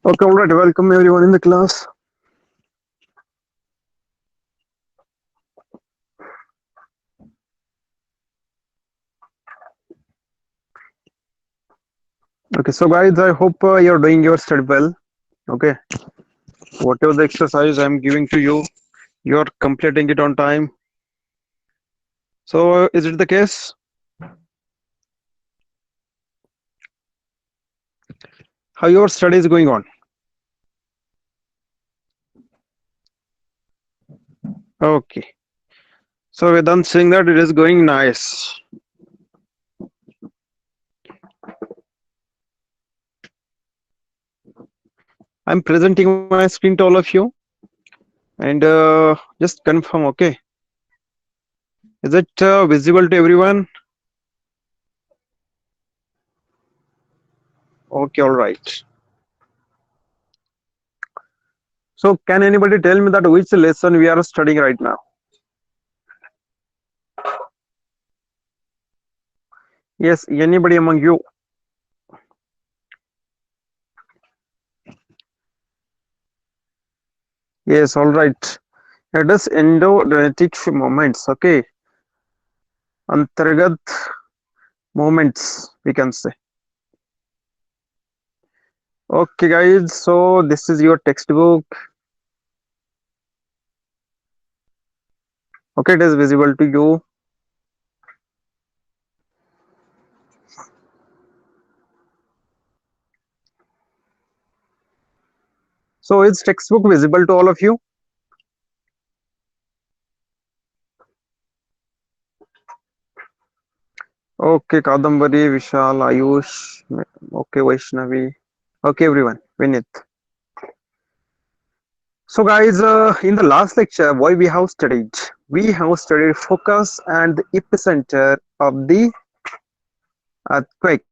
Okay, all right. Welcome everyone in the class. Okay, so guys, I hope you're doing your study well. Okay, whatever the exercise I'm giving to you, you're completing it on time. So, is it the case? How your study is going on? Okay. So, Vedant saying that it is going nice. I'm presenting my screen to all of you, and just confirm. Okay, is it visible to everyone? Okay, all right. So, can anybody tell me that which lesson we are studying right now? Yes, anybody among you? Yes, all right. It is endogenetic moments. Okay, अंतर्गत moments we can say. Okay, guys. So this is your textbook. Okay, it is visible to you. So is textbook visible to all of you? Okay, Kadambari, Vishal, Ayush. Okay, Vaishnavi. Okay, everyone. Vinith. So, guys, in the last lecture, what we have studied? We have studied focus and the epicenter of the earthquake.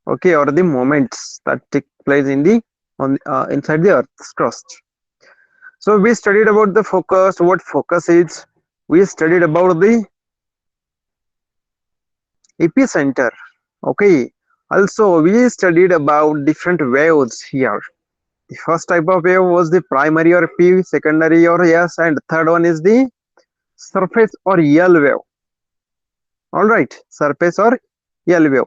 Okay, or the moments that take place in the on inside the Earth's crust. So we studied about the focus, what focus is. We studied about the epicenter. Okay. Also, we studied about different waves here. The first type of wave was the primary or P, secondary or S, and third one is the surface or L wave. All right, surface or L wave.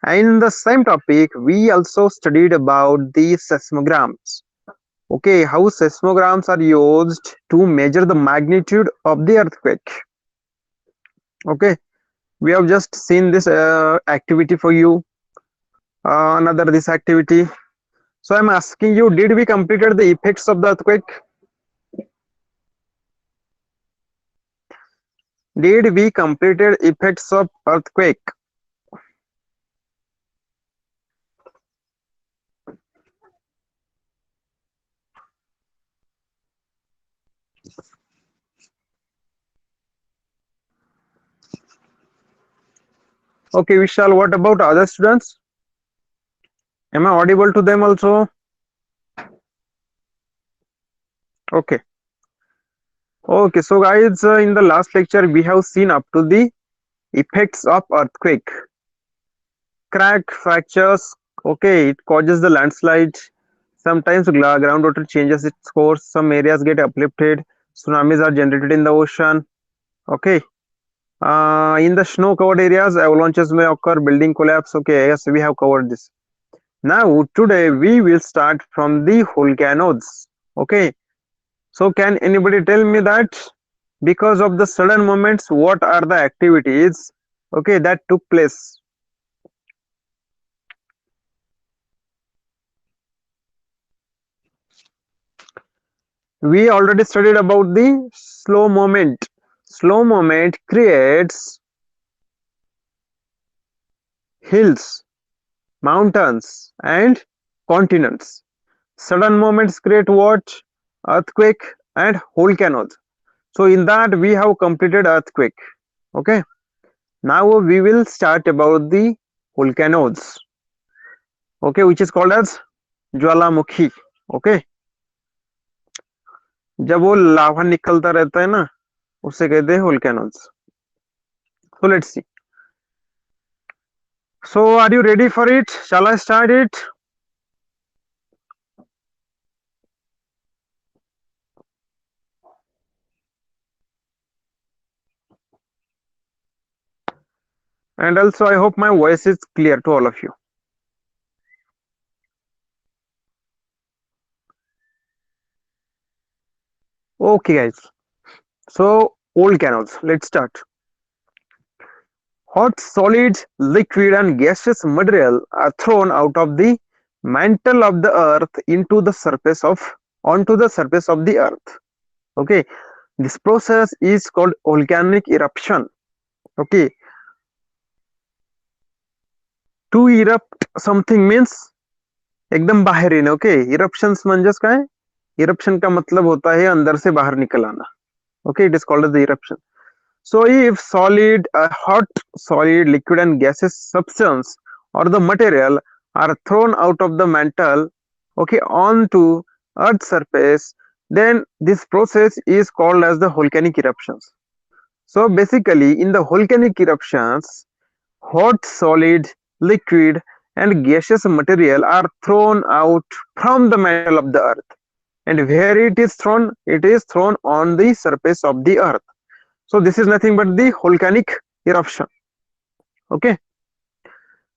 And in the same topic, we also studied about the seismograms. Okay, how seismograms are used to measure the magnitude of the earthquake. Okay, we have just seen this activity for you. Another this activity. So I'm asking you, did we completed the effects of the earthquake? Did we completed effects of earthquake? Okay, Vishal, what about other students? Am I audible to them also? Okay. Okay, so guys, in the last lecture, we have seen up to the effects of earthquake. Crack, fractures, okay, it causes the landslide. Sometimes groundwater changes its course. Some areas get uplifted. Tsunamis are generated in the ocean. Okay. In the snow-covered areas, avalanches may occur. Building collapse. Okay, yes, we have covered this. Now, today we will start from the volcanoes. Okay. So, can anybody tell me that because of the sudden moments, what are the activities? Okay, that took place. We already studied about the slow movement. Slow movement creates hills, mountains, and continents. Sudden movements create what? Earthquake and volcanoes. So in that we have completed earthquake. Okay. Now we will start about the volcanoes. Okay, which is called as Jwalamukhi. Okay. जब वो लावा निकलता रहता है ना, उसे कहते हैं volcanoes. So let's see. So are you ready for it? Shall I start it? And also, I hope my voice is clear to all of you. Okay, guys. So, volcanoes. Let's start. Hot, solid, liquid, and gaseous material are thrown out of the mantle of the earth into the surface of onto the surface of the earth. Okay, this process is called volcanic eruption. Okay, to erupt something means एकदम बाहर येणे. Okay, eruptions म्हणजेच काय? Eruption का मतलब होता है अंदर से बाहर निकल आना. Okay, it is called as the eruption. So if solid, hot, solid, liquid and gaseous substance or the material are thrown out of the mantle, okay, onto earth's surface, then this process is called as the volcanic eruptions. So basically in the volcanic eruptions, hot, solid, liquid and gaseous material are thrown out from the mantle of the earth, and where it is thrown on the surface of the earth. So this is nothing but the volcanic eruption. Okay.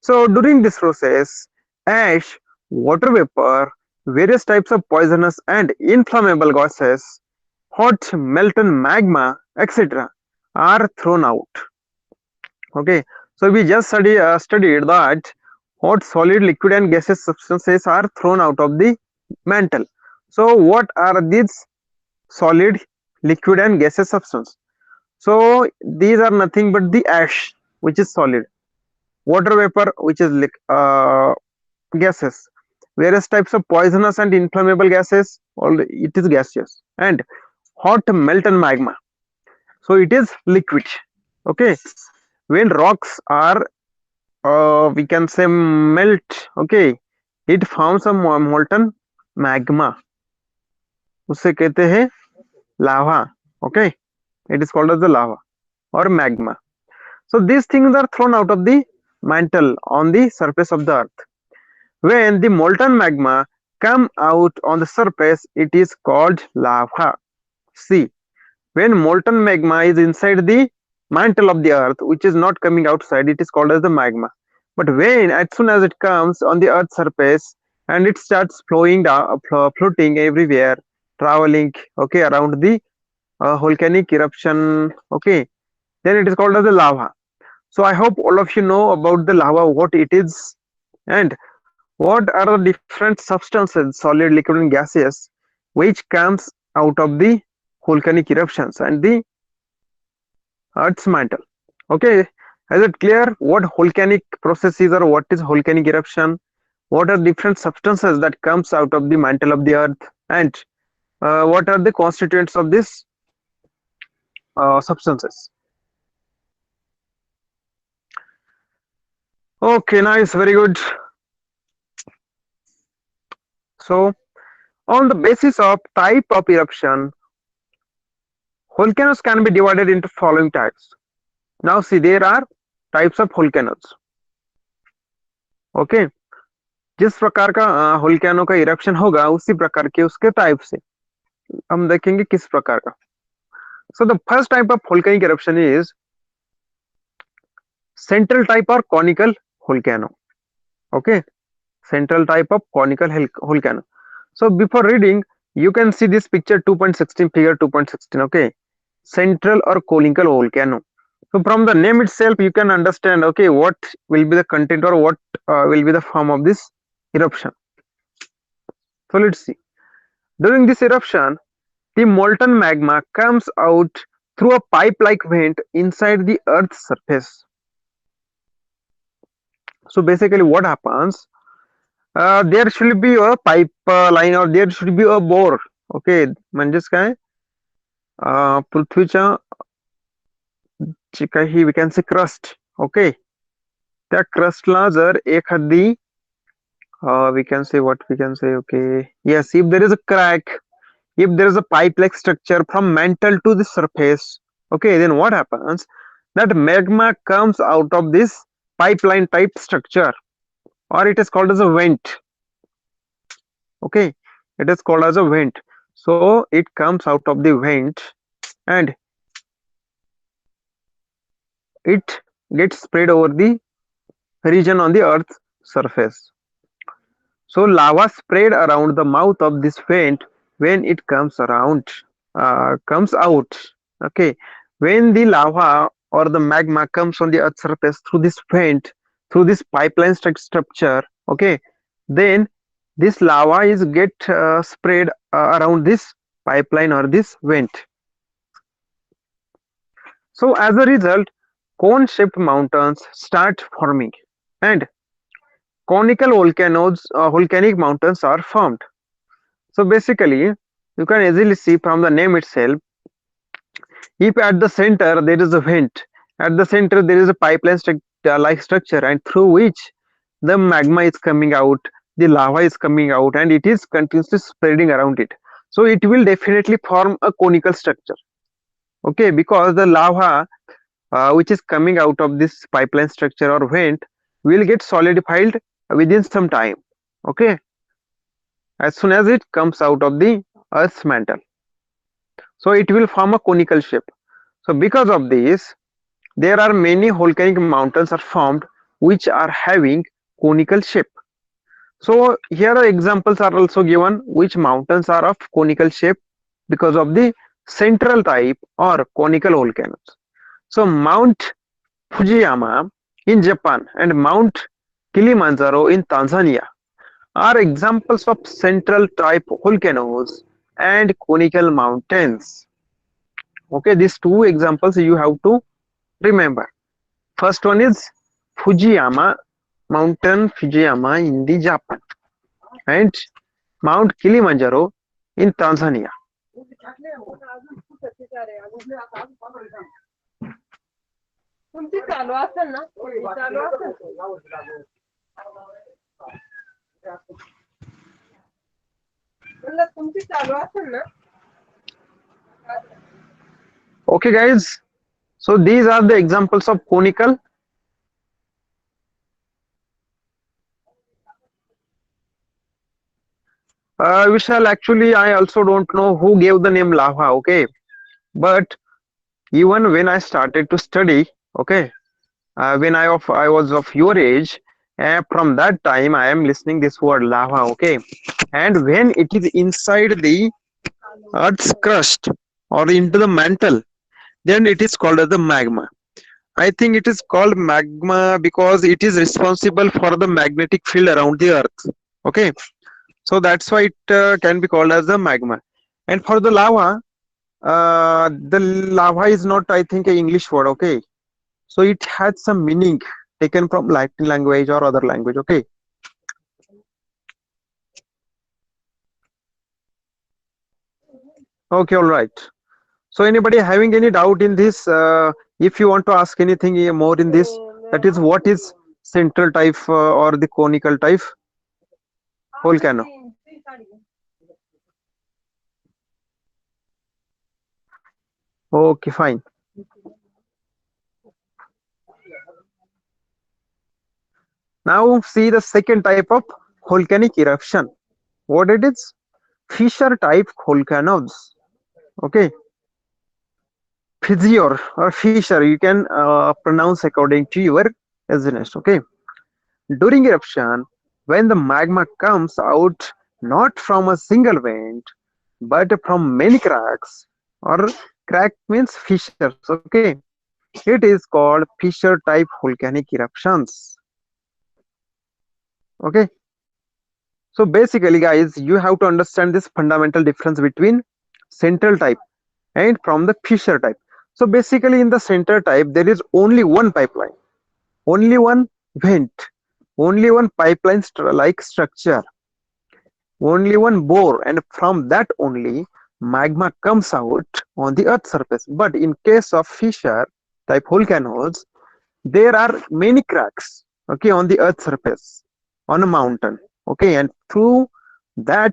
So during this process, ash, water vapor, various types of poisonous and inflammable gases, hot molten magma, etc., are thrown out. Okay. So we just studied that hot, solid, liquid, and gaseous substances are thrown out of the mantle. So what are these solid, liquid, and gaseous substances? So these are nothing but the ash, which is solid, water vapor, which is gases, various types of poisonous and inflammable gases, all it is gaseous, and hot molten magma. So it is liquid. Okay, when rocks are we can say melt. Okay, it forms a molten magma. उसे कहते हैं lava. Okay, it is called as the lava or magma. So these things are thrown out of the mantle on the surface of the earth. When the molten magma come out on the surface, it is called lava. See, when molten magma is inside the mantle of the earth, which is not coming outside, it is called as the magma. But when as soon as it comes on the earth's surface and it starts flowing down, floating everywhere, traveling, okay, around the volcanic eruption, okay, then it is called as the lava. So I hope all of you know about the lava, what it is, and what are the different substances, solid, liquid, and gaseous, which comes out of the volcanic eruptions and the Earth's mantle. Okay, is it clear what volcanic process is or what is volcanic eruption? What are different substances that comes out of the mantle of the Earth, and what are the constituents of these substances? Okay, nice, very good. So, on the basis of type of eruption, volcanoes can be divided into following types. Now see, there are types of volcanoes. Okay, जिस प्रकार का volcano का eruption होगा उसी प्रकार के उसके type से हम देखेंगे किस प्रकार का. So the first type of volcanic eruption is central type or conical volcano. Okay, central type of conical volcano. So before reading, you can see this picture 2.16, figure 2.16. Okay, central or conical volcano. So from the name itself, you can understand, okay, what will be the content or what will be the form of this eruption. So let's see. During this eruption, the molten magma comes out through a pipe-like vent inside the Earth's surface. So basically, what happens? There should be a pipeline or there should be a bore. Okay, म्हणजेच काय? पृथ्वीच्या जे काही we can say crust. Okay, त्या crustला जर एखादी we can say what we can say. Okay, yes, if there is a crack, if there is a pipe-like structure from mantle to the surface, okay, then what happens? That magma comes out of this pipeline type structure, or it is called as a vent. Okay, it is called as a vent. So it comes out of the vent and it gets spread over the region on the earth's surface. So lava spread around the mouth of this vent when it comes out. Okay, when the lava or the magma comes on the earth's surface through this vent, through this pipeline structure. Okay, then this lava is get spread around this pipeline or this vent. So as a result, cone-shaped mountains start forming, and conical volcanic mountains are formed. So basically, you can easily see from the name itself, if at the center there is a vent, at the center there is a pipeline like structure, and through which the magma is coming out, the lava is coming out, and it is continuously spreading around it. So it will definitely form a conical structure. Okay, because the lava which is coming out of this pipeline structure or vent will get solidified within some time. Okay, as soon as it comes out of the earth's mantle, so it will form a conical shape. So because of this, there are many volcanic mountains are formed which are having conical shape. So here are examples are also given which mountains are of conical shape because of the central type or conical volcanoes. So Mount Fujiyama in Japan and Mount Kilimanjaro in Tanzania are examples of central type volcanoes and conical mountains. Okay, these two examples you have to remember. First one is Fujiyama, Mountain Fujiyama in the Japan, and Mount Kilimanjaro in Tanzania. तुमची चालू असेल ना चालू असेल म्हणलं तुमची चालू असेल ना Okay guys, so these are the examples of conical. Vishal, actually I also don't know who gave the name lava. Okay, but even when I started to study, okay, when I was of your age, from that time I am listening this word lava. Okay, and when it is inside the earth's crust or into the mantle, then it is called as the magma. I think it is called magma because it is responsible for the magnetic field around the earth. Okay, so that's why it can be called as the magma. And for the lava is not, I think, a English word. Okay, so it has some meaning taken from Latin language or other language. Okay, okay, all right. So anybody having any doubt in this? If you want to ask anything more in this, that is what is central type or the conical type volcano? Okay, fine. Now see the second type of volcanic eruption. What it is? Fissure type volcanoes. Okay, fissure or fissure you can pronounce according to your business. Okay, during eruption, when the magma comes out not from a single vent but from many cracks, or crack means fissures. Okay, it is called fissure type volcanic eruptions. Okay, so basically guys, you have to understand this fundamental difference between central type and from the fissure type. So basically in the center type there is only one pipeline, only one vent, only one pipeline like structure, only one bore, and from that only magma comes out on the earth's surface. But in case of fissure type volcanoes, there are many cracks, okay, on the earth's surface on a mountain. Okay, and through that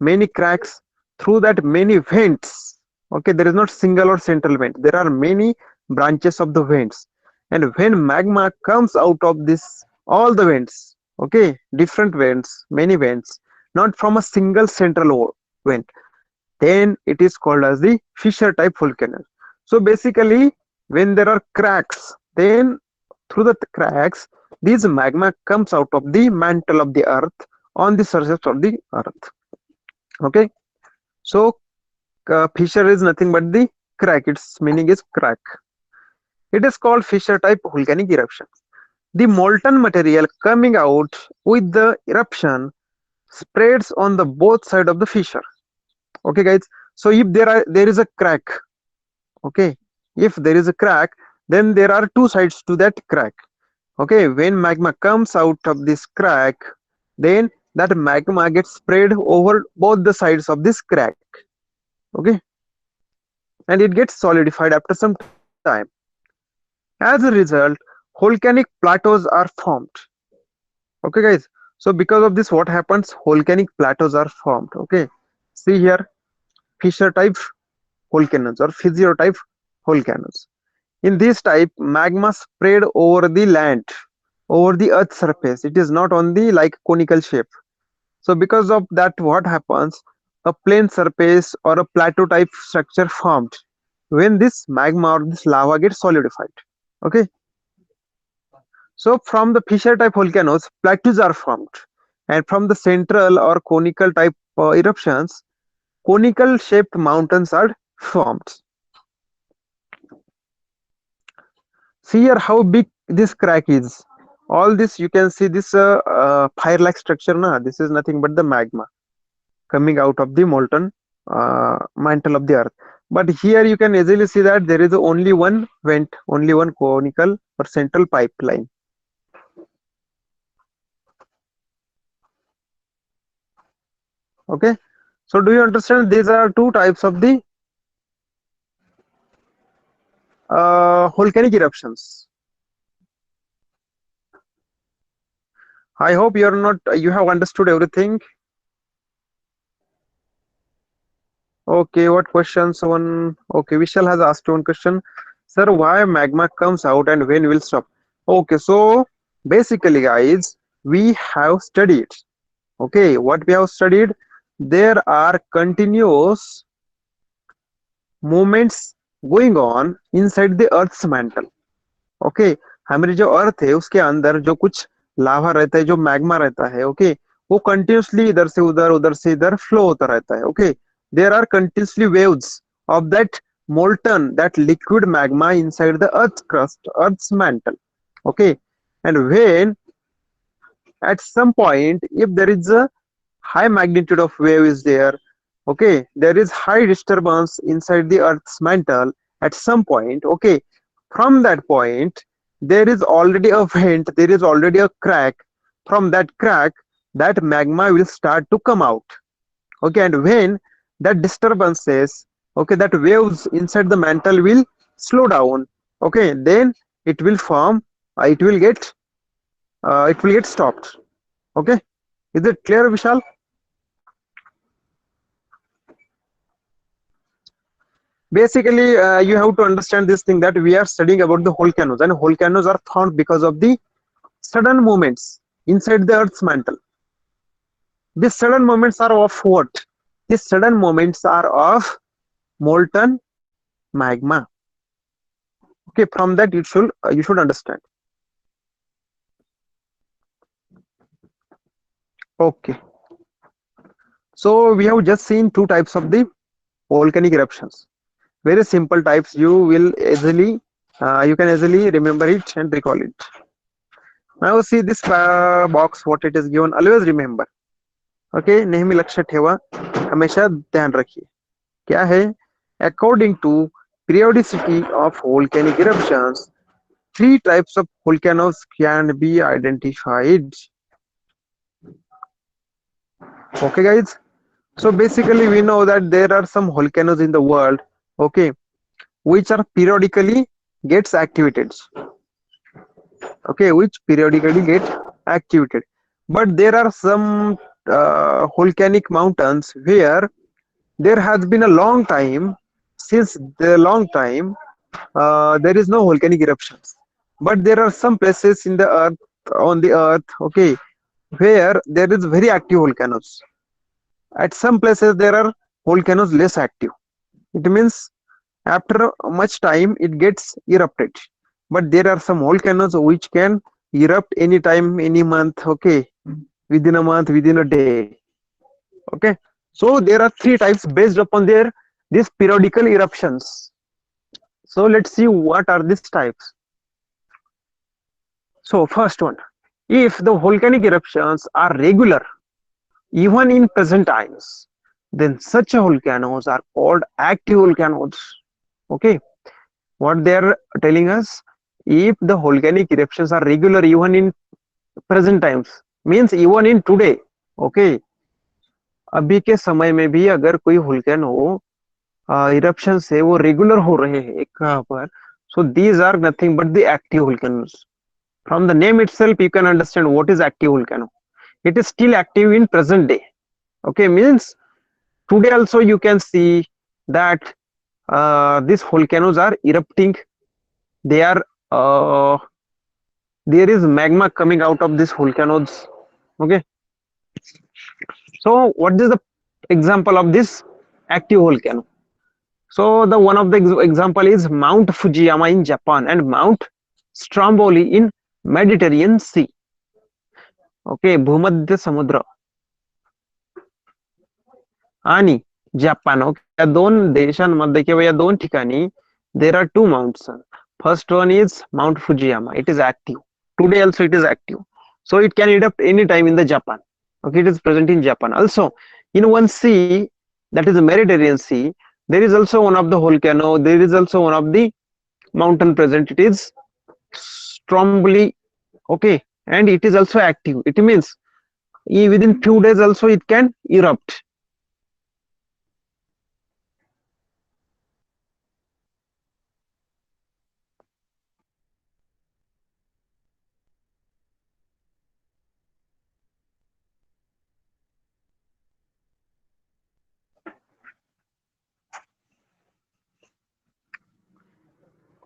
many cracks, through that many vents, okay, there is not single or central vent, there are many branches of the vents. And when magma comes out of this all the vents, okay, different vents, many vents, not from a single central vent, then it is called as the fissure type volcano. So basically when there are cracks, then through the cracks, this magma comes out of the mantle of the earth on the surface of the earth. Okay, so fissure is nothing but the crack. Its meaning is crack. It is called fissure type volcanic eruption. The molten material coming out with the eruption spreads on the both side of the fissure. Okay, guys. So if there is a crack, okay, if there is a crack, then there are two sides to that crack. Okay, when magma comes out of this crack, then that magma gets spread over both the sides of this crack. Okay, and it gets solidified after some time. As a result, volcanic plateaus are formed. Okay, guys. So because of this, what happens? Volcanic plateaus are formed. Okay, see here, fissure type volcanoes or fissure type volcanoes. In this type, magma spread over the land, over the earth's surface. It is not on the like conical shape. So because of that, what happens? A plane surface or a plateau type structure formed when this magma or this lava gets solidified. Okay, so from the fissure type volcanoes, plateaus are formed, and from the central or conical type eruptions, conical shaped mountains are formed. See here how big this crack is. All this you can see this fire like structure. Na? This is nothing but the magma coming out of the molten mantle of the earth. But here you can easily see that there is only one vent, only one conical or central pipeline. Okay, so do you understand these are two types of the volcanic eruptions? I hope you are not you have understood everything. Okay, what questions? One. Okay, Vishal has asked one question. Sir, why magma comes out and when will stop? Okay, so basically, guys, we have studied. Okay, what we have studied? There are continuous movements going on inside the Earth's mantle. Okay, हमारी जो अर्थ है उसके अंदर जो कुछ लावा रहता है, जो मैग्मा रहता है, ओके, वो कंटिन्यूसली इधर से उधर, उधर से इधर फ्लो होता रहता है. Okay, there are continuously waves of that molten, that liquid magma inside the earth's crust, earth's mantle. Okay, and when at some point, if there is a high magnitude of wave is there, okay, there is high disturbance inside the earth's mantle at some point. Okay, from that point there is already a vent, there is already a crack. From that crack, that magma will start to come out. Okay, and when that disturbances, okay, that waves inside the mantle will slow down. Okay, then it will form, it will get stopped. Okay, is it clear, Vishal? Basically, you have to understand this thing that we are studying about the volcanoes, and volcanoes are found because of the sudden movements inside the earth's mantle. These sudden movements are of what? These sudden movements are of molten magma. Okay, from that you should understand. Okay, so we have just seen two types of the volcanic eruptions. Very simple types. You will easily you can easily remember it and recall it. Now see this box, what it is given. Always remember. Okay, नेहमी लक्ष्य ठेवा, हमेशा ध्यान रखिए. क्या है? According to periodicity of volcanic eruptions, three types of volcanoes can be identified. Okay, guys. So basically, we know that there are some volcanoes in the world. Okay, which are periodically gets activated. Okay, which periodically get activated, but there are some volcanic mountains where there has been a long time, since the long time there is no volcanic eruptions, but there are some places in the earth, on the earth, okay, where there is very active volcanoes. At some places there are volcanoes less active. It means after much time it gets erupted. but there are some volcanoes which can erupt anytime, any month, okay, within a month, within a day, okay. So there are three types based upon their these periodical eruptions. So let's see what are these types. So first one, if the volcanic eruptions are regular even in present times, then such volcanoes are called active volcanoes. Okay, what they are telling us, if the volcanic eruptions are regular even in present times, means even in today, okay, अभी के समय में भी अगर कोई volcano eruption से वो regular हो रहे हैं एक पर, so these are nothing but the active volcanoes. From the name itself you can understand what is active volcano. It is still active in present day, okay, means today also you can see that these volcanoes are erupting. They are there is magma coming out of these volcanoes, okay. So what is the example of this active volcano? So the one of the example is Mount Fujiyama in Japan and Mount Stromboli in Mediterranean Sea. Okay, भूमध्य समुद्र आणि Japan, okay, या दोन देशांमध्ये किंवा या दोन ठिकाणी there are two mounts. First one is Mount Fujiyama. It is active. Today also it is active. So it can erupt anytime in the Japan. Okay, it is present in Japan. Also, in one sea, that is the Mediterranean Sea, there is also one of the volcano. There is also one of the mountain present. It is Stromboli. Okay, and it is also active. It means within few days also it can erupt.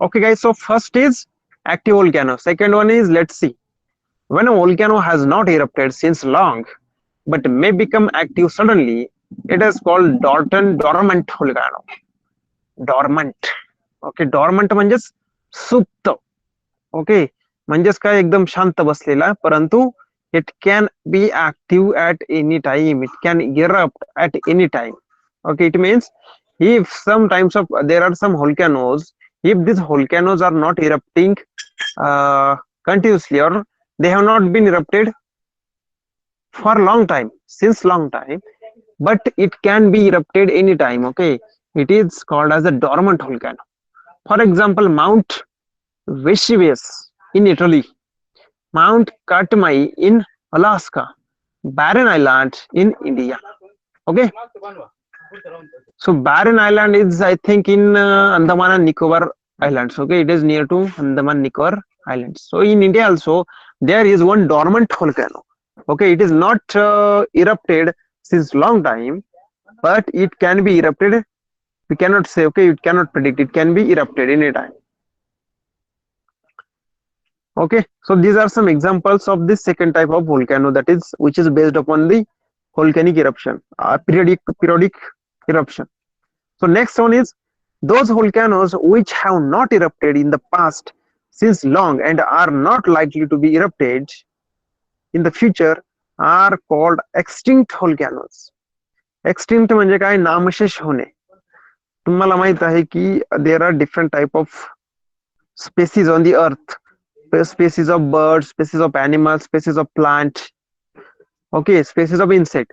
Okay, guys. So first is active volcano. Second one is, let's see. When a volcano has not erupted since long, but may become active suddenly, it is called dormant volcano. Dormant. Okay, dormant म्हणजेच सुप्त. Okay, म्हणजेच काय एकदम शांत बसलेला, परंतु it can be active at any time. It can erupt at any time. Okay, it means if sometimes of there are some volcanoes, if these volcanoes are not erupting continuously, or they have not been erupted for long time, since long time, but it can be erupted anytime. Okay, it is called as a dormant volcano. For example, Mount Vesuvius in Italy, Mount Katmai in Alaska, Barren Island in India. Okay, so Barren Island is, I think, in Andaman and Nicobar Islands. Okay, it is near to Andaman Nicobar Islands. So in India also there is one dormant volcano. Okay, it is not erupted since long time, but it can be erupted. We cannot say, okay, it cannot predict. It can be erupted anytime. Okay, so these are some examples of this second type of volcano, that is which is based upon the volcanic eruption, periodic eruption. So next one is those volcanoes which have not erupted in the past since long and are not likely to be erupted in the future are called extinct volcanoes. Extinct म्हणजे काय, नामशेष होणे. तुम्हाला माहित आहे की there are different type of species on the earth, species of birds, species of animals, species of plant, okay, species of insect,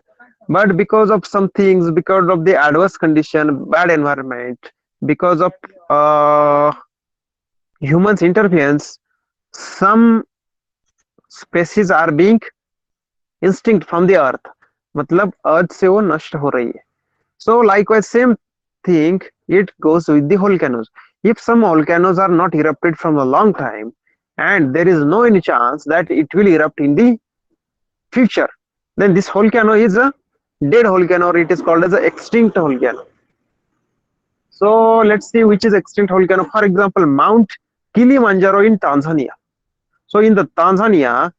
but because of some things, because of the adverse condition, bad environment, because of humans interference, some species are being extinct from the earth, मतलब earth से वो नष्ट हो रही है. So likewise same thing it goes with the volcanoes. If some volcanoes are not erupted from a long time and there is no any chance that it will erupt in the future, then this volcano is a dead volcano, or it is called as an extinct volcano. So let's see which is extinct volcano. For example, Mount Kilimanjaro in Tanzania. So in the Tanzania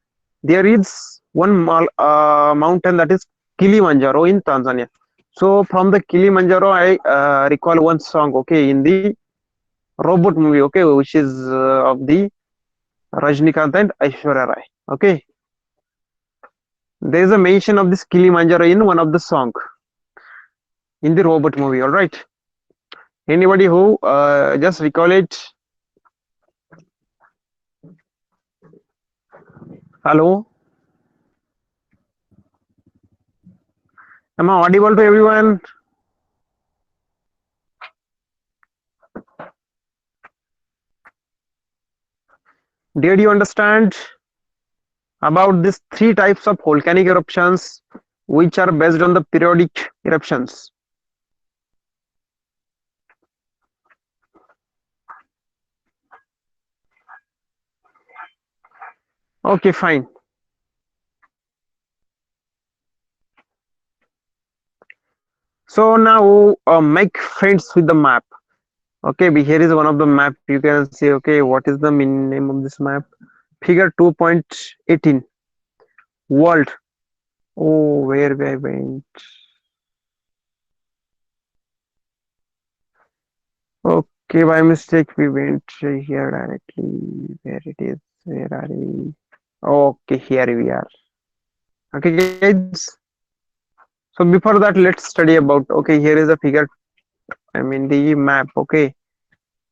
there is one mountain, that is Kilimanjaro in Tanzania. So from the Kilimanjaro I recall one song, okay, in the robot movie, okay, which is of the Rajnikant and Aishwarya Rai. Okay, there is a mention of this Kilimanjaro in one of the song in the robot movie. All right, anybody who just recall it? Hello, am I audible to everyone? Did you understand about these three types of volcanic eruptions, which are based on the periodic eruptions? Okay, fine. So now make friends with the map. Okay, here is one of the map. You can see. Okay, what is the name of this map? Figure 2.18. World. Oh, where I went? Okay, by mistake we went here directly. Where it is? Where are we? Okay, here we are. Okay, guys. So before that, let's study about. Okay, here is a figure. I mean the map. Okay,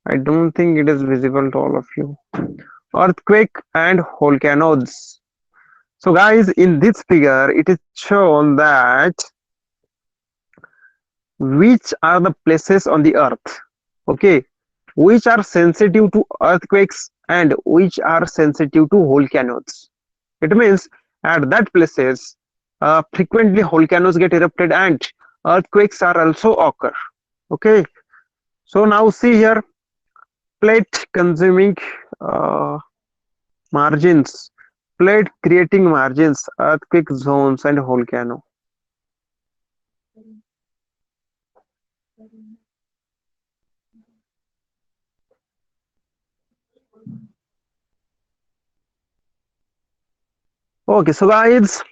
I don't think it is visible to all of you. Earthquake and volcanoes. So guys, in this figure, it is shown that which are the places on the earth, okay, which are sensitive to earthquakes and which are sensitive to volcanoes. It means at that places, frequently volcanoes get erupted and earthquakes are also occur. Okay, so now see here, plate consuming uh, margins, plate creating margins, earthquake zones and volcano. Okay, so guys,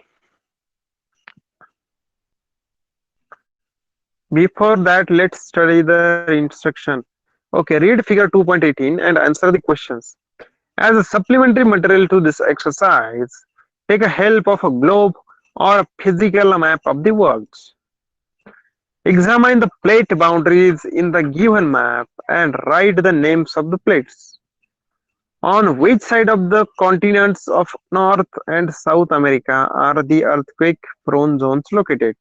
before that, let's study the instruction. Okay, read figure 2.18 and answer the questions. As a supplementary material to this exercise, take a help of a globe or a physical map of the world. Examine the plate boundaries in the given map and write the names of the plates. On which side of the continents of North and South America are the earthquake prone zones located?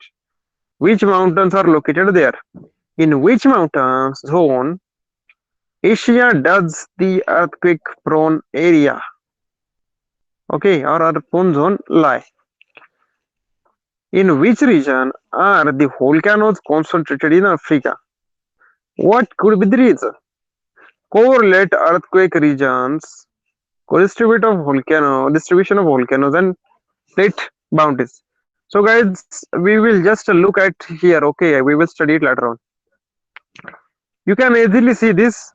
Which mountains are located there? In which mountain zone Asia does the earthquake prone area, okay, or prone zone lie? In which region are the volcanoes concentrated in Africa? What could be the reason? Correlate earthquake regions, distribution of volcanoes and plate boundaries. So guys, we will just look at here, okay, we will study it later on. You can easily see this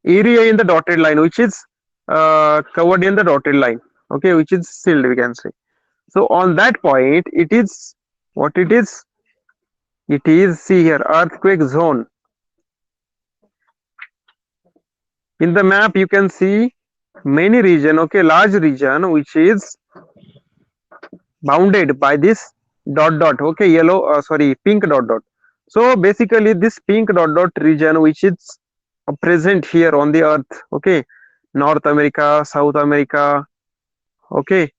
area in the dotted line, which is covered in the dotted line, okay, which is sealed, we can say. So on that point, it is what it is. It is, see here, earthquake zone. In the map, you can see many region, okay, large region, which is bounded by this dot dot, okay, yellow, sorry, pink dot dot. So basically, this pink dot dot region, which is present here on the earth, okay, North America, South America, okay,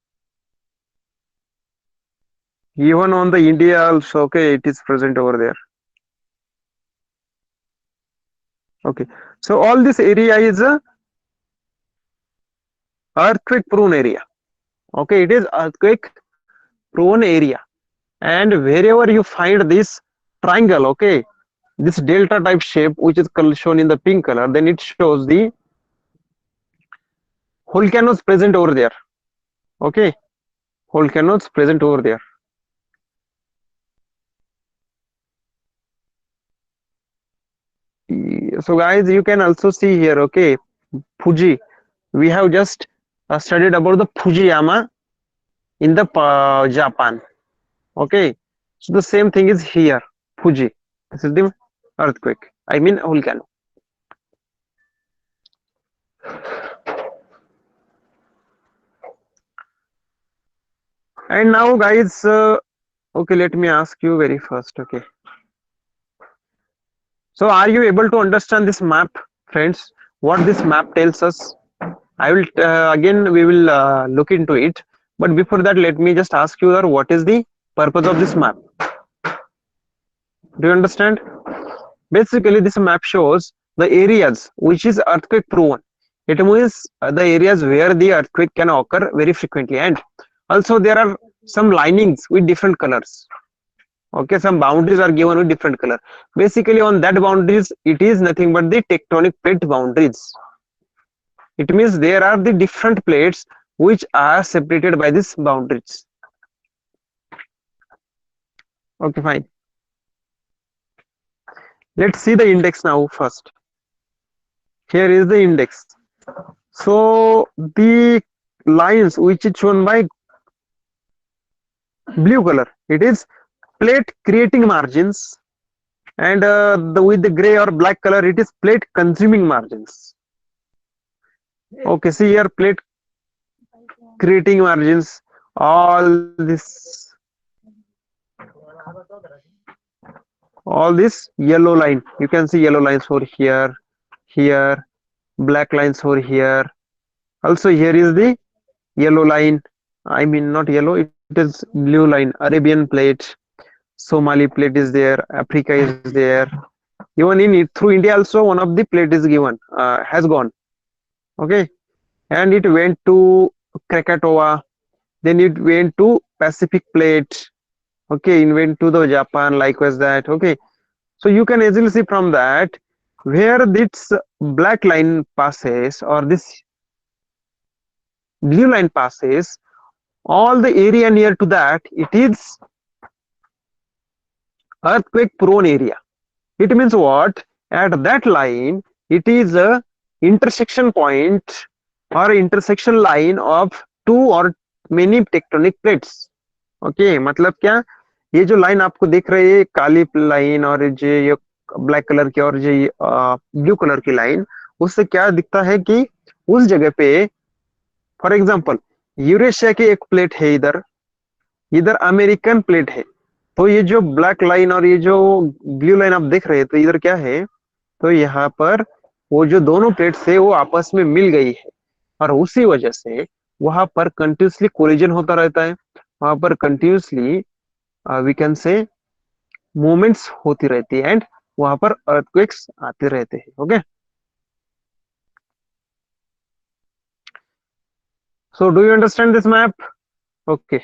even on the India also, okay, it is present over there. Okay, so all this area is a earthquake prone area. Okay, it is earthquake prone area, and wherever you find this triangle, okay, this delta type shape which is shown in the pink color, then it shows the volcanoes present over there. Okay, volcanoes present over there. So guys, you can also see here, okay, Fuji. We have just studied about the Fujiyama in the Japan. Okay, so the same thing is here, Fuji. This is the earthquake. I mean volcano. And now, guys, okay, let me ask you very first. Okay, so are you able to understand this map, friends? What this map tells us? I will again we will look into it. But before that, let me just ask you, what is the purpose of this map? Do you understand? Basically, this map shows the areas which is earthquake prone. It means the areas where the earthquake can occur very frequently, and also there are some linings with different colors. Okay, some boundaries are given with different color. Basically, on that boundaries, it is nothing but the tectonic plate boundaries. It means there are the different plates which are separated by these boundaries. Okay, fine. Let's see the index now first. Here is the index. So the lines which is shown by blue color, it is plate creating margins, and with the gray or black color, it is plate consuming margins. Okay, see here, plate creating margins, all this yellow line, you can see yellow lines over here, here, black lines over here. Also here is the yellow line, I mean not yellow, it is blue line. Arabian plate, Somali plate is there, Africa is there. Even in it, through India also one of the plate is given, has gone. Okay, and it went to Krakatoa, then it went to Pacific plate. Okay, it went to the Japan, likewise that. Okay, so you can easily see from that where this black line passes or this blue line passes, all the area near to that, it is earthquake prone area. It means what? At that line, it is a intersection point or intersection line of two or many tectonic plates. Okay, मतलब क्या, ये जो line आपको दिख रही है काली line और जो ये ब्लैक कलर की और जो ब्लू कलर की लाइन, उससे क्या दिखता है कि उस जगह पे फॉर एग्जांपल यूरेशिया की एक प्लेट है, इधर इधर अमेरिकन प्लेट है, तो ये जो ब्लैक लाइन और ये जो ब्लू लाइन आप देख रहे हैं, तो इधर क्या है, तो यहाँ पर वो जो दोनों प्लेट्स है वो आपस में मिल गई है, और उसी वजह से वहां पर कंटिन्यूसली कोलिजन होता रहता है, वहां पर continuously we can say movements होती रहती है, एंड वहां पर अर्थक्वेक्स आते रहते हैं. Okay, so do you understand this map? Okay,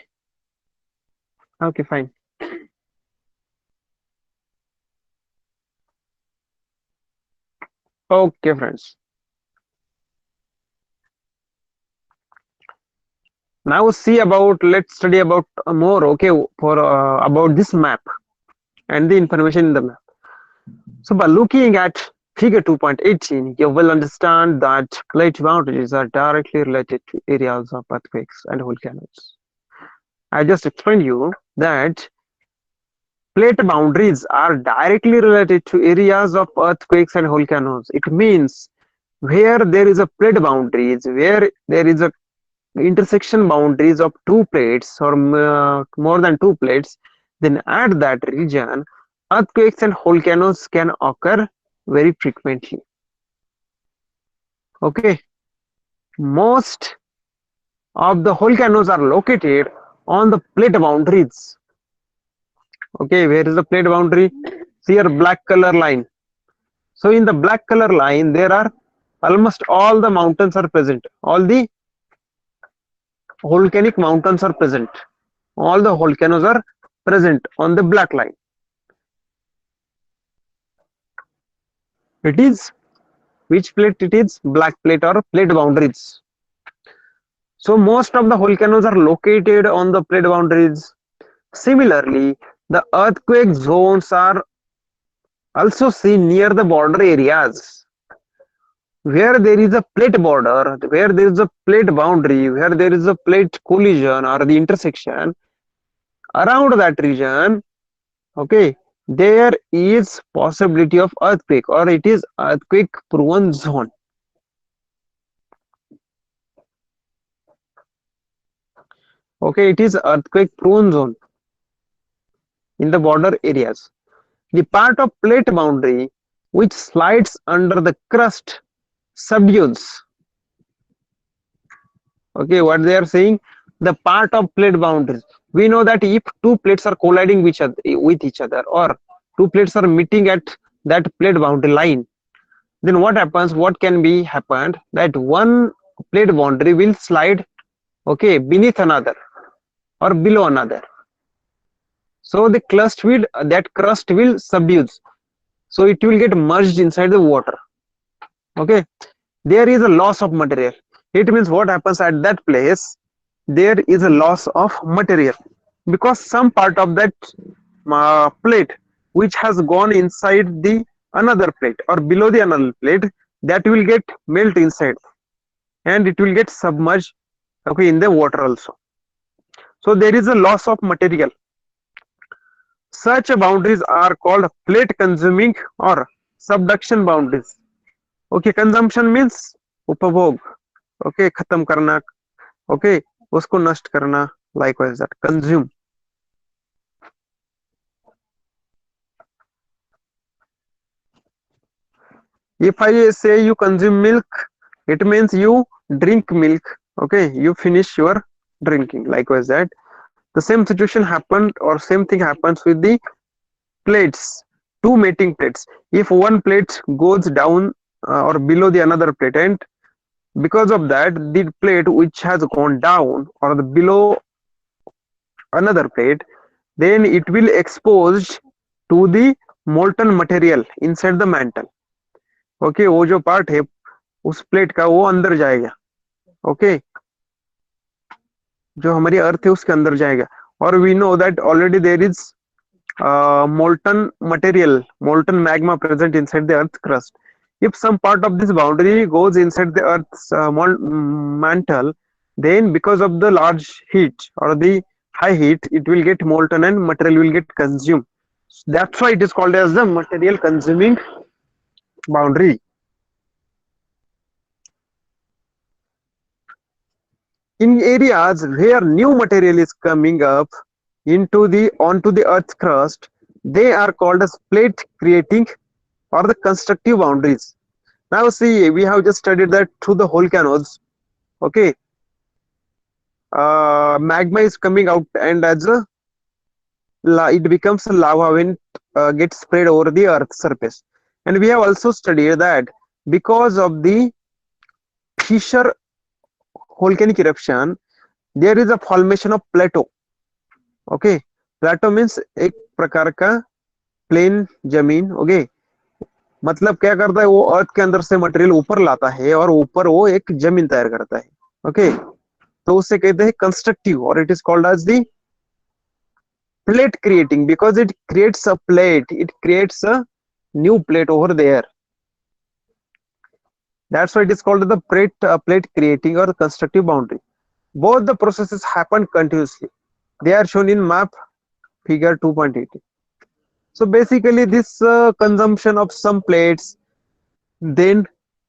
okay fine. Okay, friends. Now see about, let's study about more. Okay, for about this map and the information in the map. So by looking at figure 2.18, you will understand that plate boundaries are directly related to areas of earthquakes and volcanoes. I just explained you that plate boundaries are directly related to areas of earthquakes and volcanoes. It means where there is a plate boundaries, where there is a intersection boundaries of two plates or more than two plates, then at that region earthquakes and volcanoes can occur very frequently. Okay, most of the volcanoes are located on the plate boundaries. Okay, where is the plate boundary? See here, black color line. So in the black color line there are almost all the mountains are present, all the volcanic mountains are present, all the volcanoes are present on the black line. It is which plate? It is black plate or plate boundaries. So most of the volcanoes are located on the plate boundaries. Similarly, the earthquake zones are also seen near the border areas. Where there is a plate border, where there is a plate boundary, where there is a plate collision or the intersection, around that region, okay, there is possibility of earthquake or it is earthquake prone zone. Okay, it is earthquake prone zone in the border areas. The part of plate boundary which slides under the crust subdues. Okay, what they are saying, the part of plate boundaries. We know that if two plates are colliding with each other, or two plates are meeting at that plate boundary line, then what happens? What can be happened? That one plate boundary will slide, okay, beneath another or below another. So the crust will subduce. So it will get merged inside the water. Okay, there is a loss of material. It means what happens at that place, there is a loss of material because some part of that plate which has gone inside the another plate or below the another plate, that will get melt inside and it will get submerged, okay, in the water also. So there is a loss of material. Such boundaries are called plate consuming or subduction boundaries. Okay, consumption means उपभोग, okay, खत्म करना, okay, उसको नष्ट करना, likewise that consume. If I say you consume milk, it means you drink milk, okay, you finish your drinking, likewise that. The same situation happened or same thing happens with the plates, two mating plates. If one plate goes down or below the another plate, and because of that the plate which has gone down or the below another plate, then it will expose to the molten material inside the mantle. Okay, वो जो part है उस plate का वो अंदर जाएगा. Okay, जो हमारी अर्थ है उसके अंदर जाएगा. और we know that already there is molten material, molten magma present inside the earth crust. If some part of this boundary goes inside the earth's mantle, then because of the large heat or the high heat, it will get molten and material will get consumed. That's why it is called as the material consuming boundary. In areas where new material is coming up onto the earth's crust, they are called as plate creating or the constructive boundaries. Now see, we have just studied that through the volcanoes, okay, magma is coming out and as it becomes a lava when it gets spread over the earth's surface. And we have also studied that because of the fissure volcanic eruption, there is a formation of plateau. Okay, plateau means एक प्रकार का plane जमीन. Okay, मतलब क्या करता है, वो अर्थ के अंदर से मटेरियल ऊपर लाता है और ऊपर वो एक जमीन तैयार करता है. ओके, तो उसे कहते हैं कंस्ट्रक्टिव और it is called as the plate creating because it creates a plate, it creates a new plate over there. That's why it is called the plate creating or the constructive boundary. Both the processes happen continuously. They are shown in map figure 2.8. So basically this consumption of some plates, then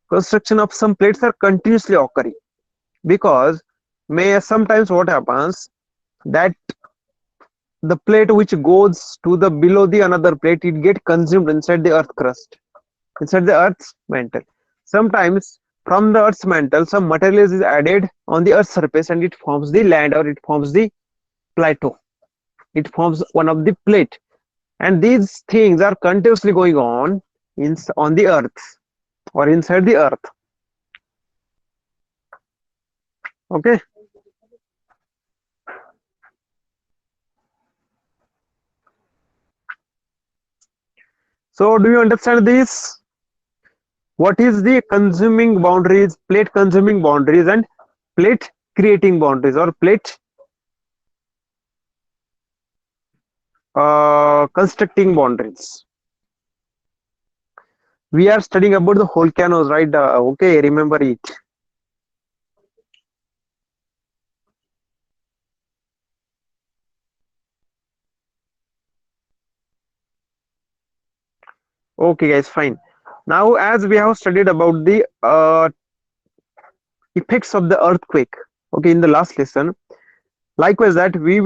construction of some plates are continuously occurring because may sometimes what happens that the plate which goes to the below the another plate, it get consumed inside the earth crust, inside the earth's mantle. Sometimes from the earth's mantle some material is added on the earth's surface and it forms the land or it forms the plateau, it forms one of the plate, and these things are continuously going on on the earth or inside the earth. Okay, so do you understand this? What is the consuming boundaries, plate consuming boundaries and plate creating boundaries or plate constructing boundaries? We are studying about the volcanoes, right? Okay, remember it. Okay guys, fine. Now as we have studied about the effects of the earthquake, okay, in the last lesson, Likewise, that we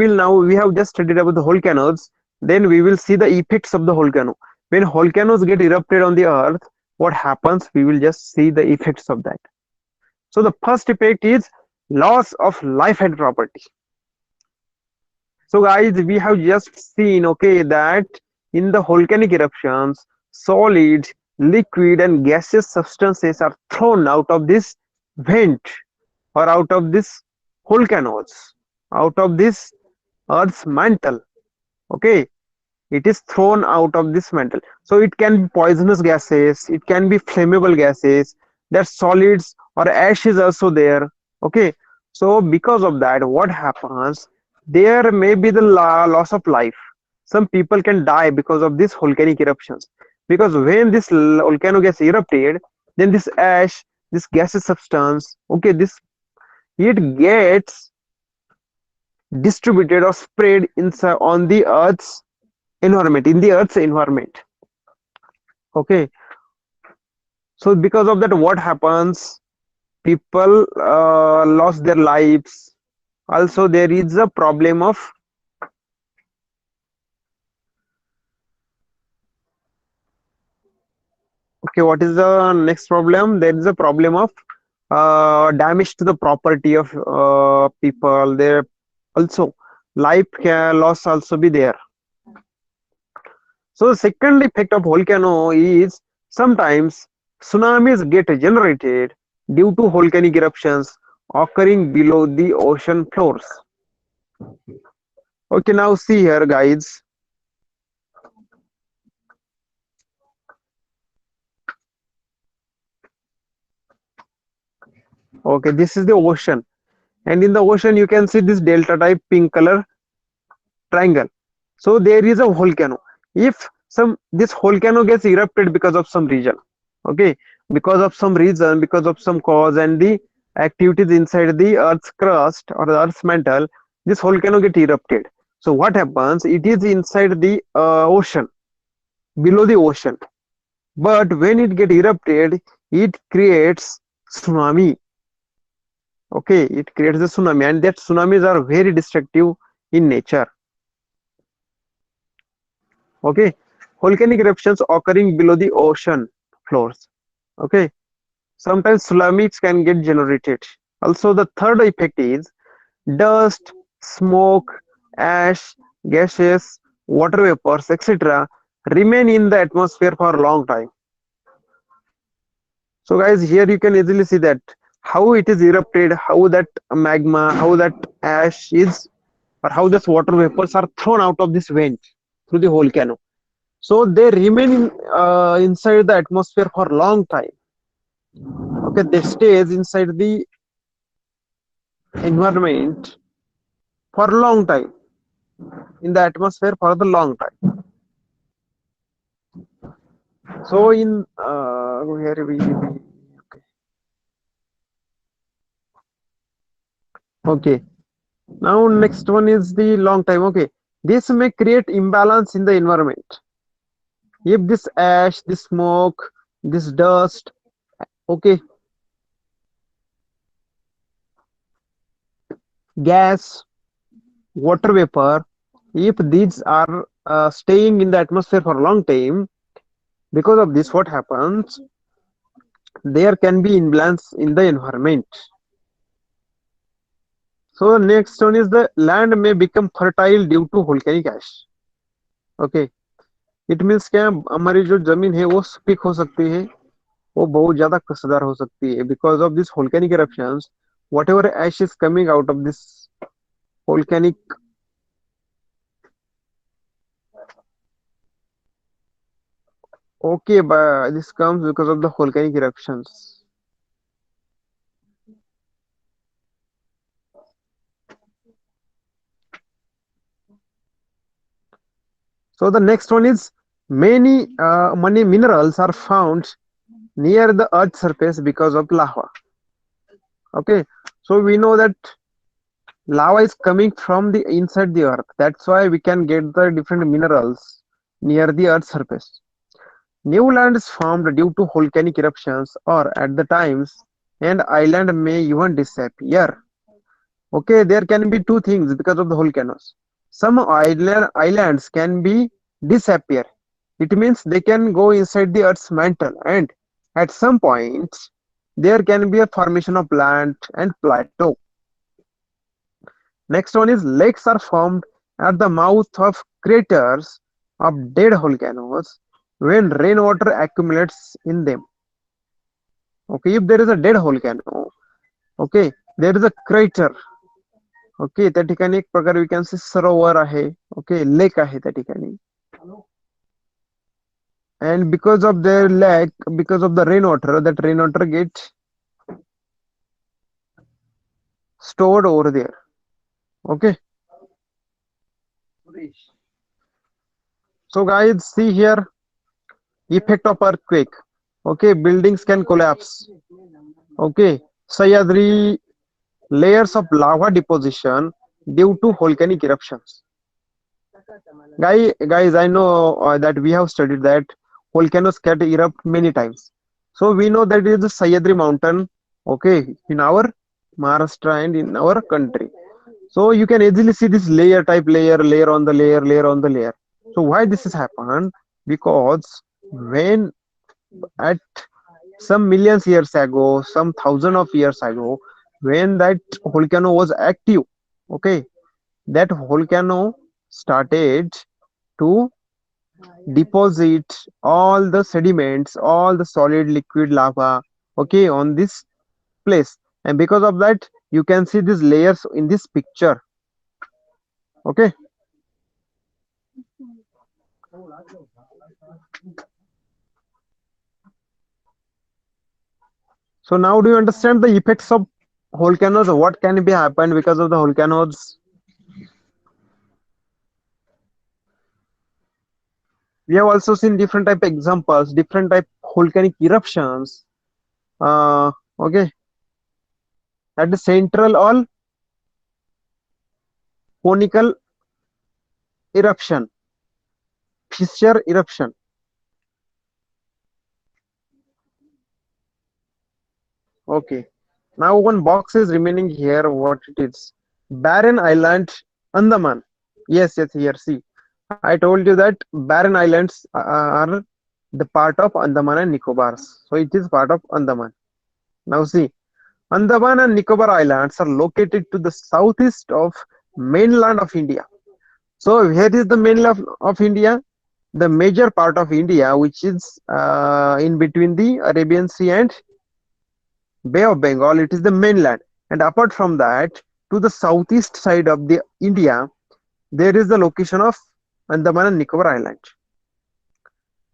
have just studied about the volcanoes. Then we will see the effects of the volcano. When volcanoes get erupted on the earth, what happens? We will just see the effects of that. So the first effect is loss of life and property. So guys, we have just seen, okay, that in the volcanic eruptions, solid, liquid and gaseous substances are thrown out of this vent or out of this volcanoes, out of this earth's mantle. Okay, it is thrown out of this mantle. So it can be poisonous gases, it can be flammable gases, there solids or ash is also there. Okay, so because of that, what happens? There may be the loss of life. Some people can die because of these volcanic eruptions. Because when this volcano gets erupted, then this ash, this gaseous substance, okay, this it gets distributed or spread inside on the earth's environment, in the earth's environment. Okay, so because of that, what happens? People lost their lives. Also there is a problem of, okay, what is the next problem? There is a problem of damage to the property of people. There also life loss also be there. So the second effect of volcano is sometimes tsunamis get generated due to volcanic eruptions occurring below the ocean floors. Okay, now see here, guys. Okay, this is the ocean, and in the ocean you can see this delta type pink color triangle. So there is a volcano. If some this volcano gets erupted because of some reason, okay, because of some reason, because of some cause, and the activities inside the Earth's crust or the Earth's mantle, this volcano get erupted. So what happens? It is inside the ocean, below the ocean. But when it get erupted, it creates tsunami. Okay, it creates a tsunami, and that tsunamis are very destructive in nature. Okay, volcanic eruptions occurring below the ocean floors. Okay, sometimes tsunamis can get generated. Also, the third effect is dust, smoke, ash, gases, water vapors, etc. remain in the atmosphere for a long time. So guys, here you can easily see that how it is erupted, how that magma, how that ash is, or how this water vapors are thrown out of this vent through the volcano. So they remain inside the atmosphere for a long time. Okay, they stays inside the environment for a long time, in the atmosphere for the long time. So in where we okay. Okay, now next one is the long time. Okay, this may create imbalance in the environment. If this ash, this smoke, this dust, okay, gas, water vapor, if these are staying in the atmosphere for a long time, because of this, what happens? There can be imbalance in the environment. So the next one is the land may become fertile due to volcanic ash. Okay, it means क्या हमारी जो जमीन है वो speak हो सकती है, वो बहुत ज्यादा कसदार हो सकती है because of this volcanic eruptions. Whatever ash is coming out of this volcanic, okay, but this comes because of the volcanic eruptions. So the next one is many minerals are found near the earth's surface because of lava. Okay, so we know that lava is coming from the inside the earth. That's why we can get the different minerals near the earth's surface. New land is formed due to volcanic eruptions or at the times, and island may even disappear. Okay, there can be two things because of the volcanoes. Some islands can be disappear. It means they can go inside the Earth's mantle, and at some point there can be a formation of land and plateau. Next one is lakes are formed at the mouth of craters of dead volcanoes when rainwater accumulates in them. Okay, if there is a dead volcano, okay, there is a crater. Okay त्या ठिकाणी एक प्रकारे we can see सरोवर आहे okay lake आहे त्या ठिकाणी and because of their lack because of the rainwater that rainwater gets stored over there okay so guys see here effect of earthquake okay buildings can collapse okay Sayadri layers of lava deposition due to volcanic eruptions guys I know that we have studied that volcanoes can erupt many times so we know that it is the Sayadri mountain okay in our Maharashtra and in our country so you can easily see this layer on the layer on the layer so why this has happened because when at some millions years ago some thousand of years ago when that volcano was active okay that volcano started to deposit all the sediments all the solid liquid lava okay on this place and because of that you can see these layers in this picture okay so now do you understand the effects of volcanoes what can be happened because of the volcanoes we have also seen different type examples different type volcanic eruptions okay at the central all conical eruption fissure eruption okay now one box is remaining here what it is barren island Andaman yes here see I told you that barren islands are the part of Andaman and Nicobar so it is part of Andaman now see Andaman and Nicobar Islands are located to the southeast of mainland of India. So here is the mainland of India, the major part of India, which is in between the Arabian Sea and Bay of Bengal. It is the mainland, and apart from that, to the southeast side of the India, there is the location of Andaman and Nicobar Island.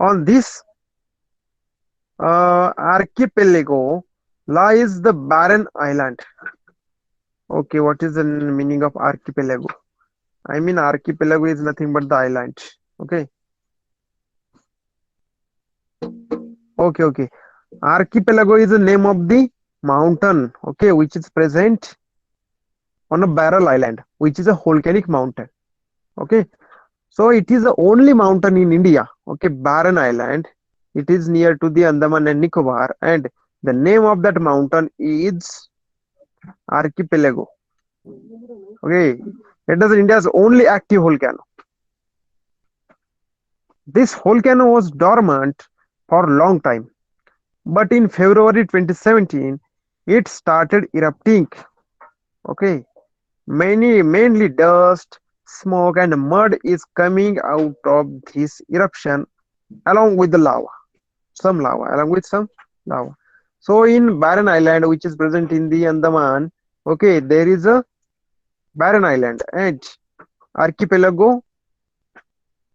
On this archipelago lies the barren island. Okay, what is the meaning of archipelago? I mean, archipelago is nothing but the island. Okay, okay. Archipelago is the name of the mountain. Okay, which is present on a barrel island, which is a volcanic mountain. Okay, so it is the only mountain in India. Okay, barren island. It is near to the Andaman and Nicobar, and the name of that mountain is Archipelago. Okay, it is India's only active volcano. This volcano was dormant for a long time, but in February 2017, it started erupting. Okay, mainly dust, smoke, and mud is coming out of this eruption along with the lava, some lava, along with some lava. So in Barren Island, which is present in the Andaman, okay, there is a Barren Island and archipelago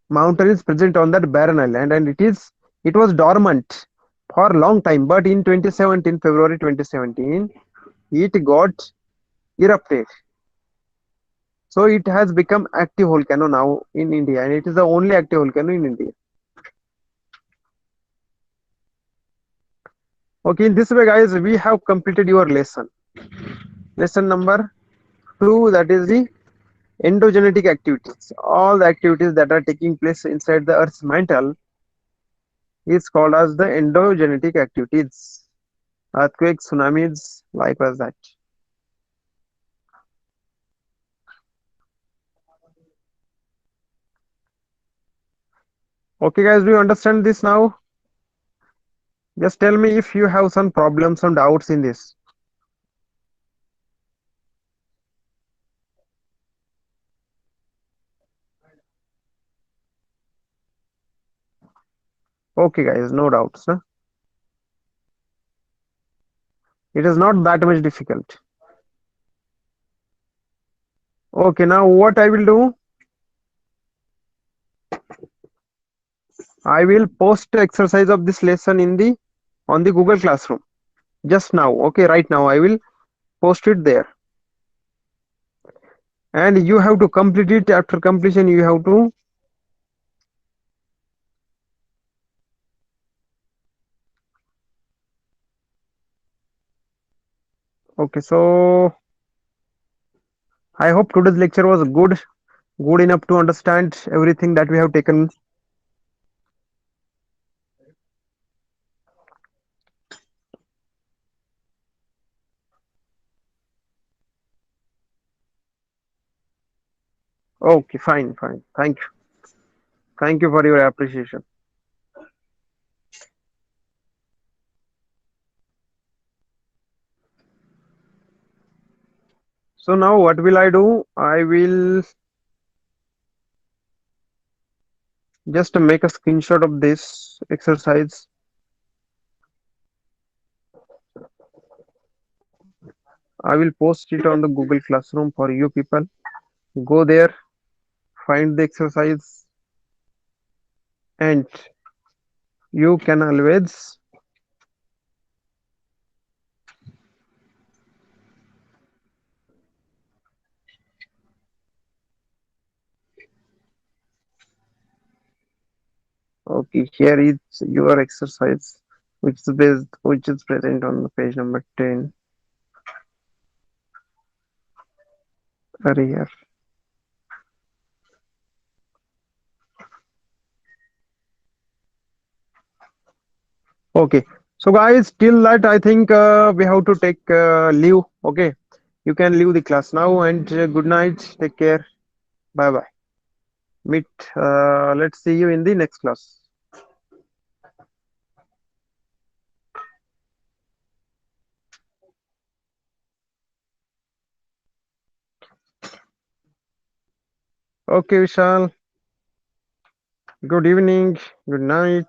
mountain is present on that barren island and it was dormant for a long time but in 2017 February 2017 it got erupted so it has become active volcano now in India and it is the only active volcano in India. Okay, in this way guys we have completed your lesson number 2 that is the endogenetic activities all the activities that are taking place inside the earth's mantle is called as the endogenetic activities earthquakes tsunamis likewise that Okay, guys, do you understand this now? Just tell me if you have some problems and doubts in this. Okay, guys, no doubts. Huh? It is not that much difficult. Okay, now what I will do, I will post the exercise of this lesson in the on the Google Classroom just now. Okay, right now I will post it there, and you have to complete it. After completion, you have to. Okay, so I hope today's lecture was good enough to understand everything that we have taken. Okay, fine, fine. Thank you for your appreciation. So now what will I do? I will just make a screenshot of this exercise. I will post it on the Google Classroom for you people. Go there, find the exercise, and you can always. Okay, here is your exercise, which is present on the page number 10. Here. Okay. So guys, till that I think we have to take leave. Okay. You can leave the class now and good night. Take care. Bye bye. Meet. Let's see you in the next class. Okay, Vishal. Good evening. Good night.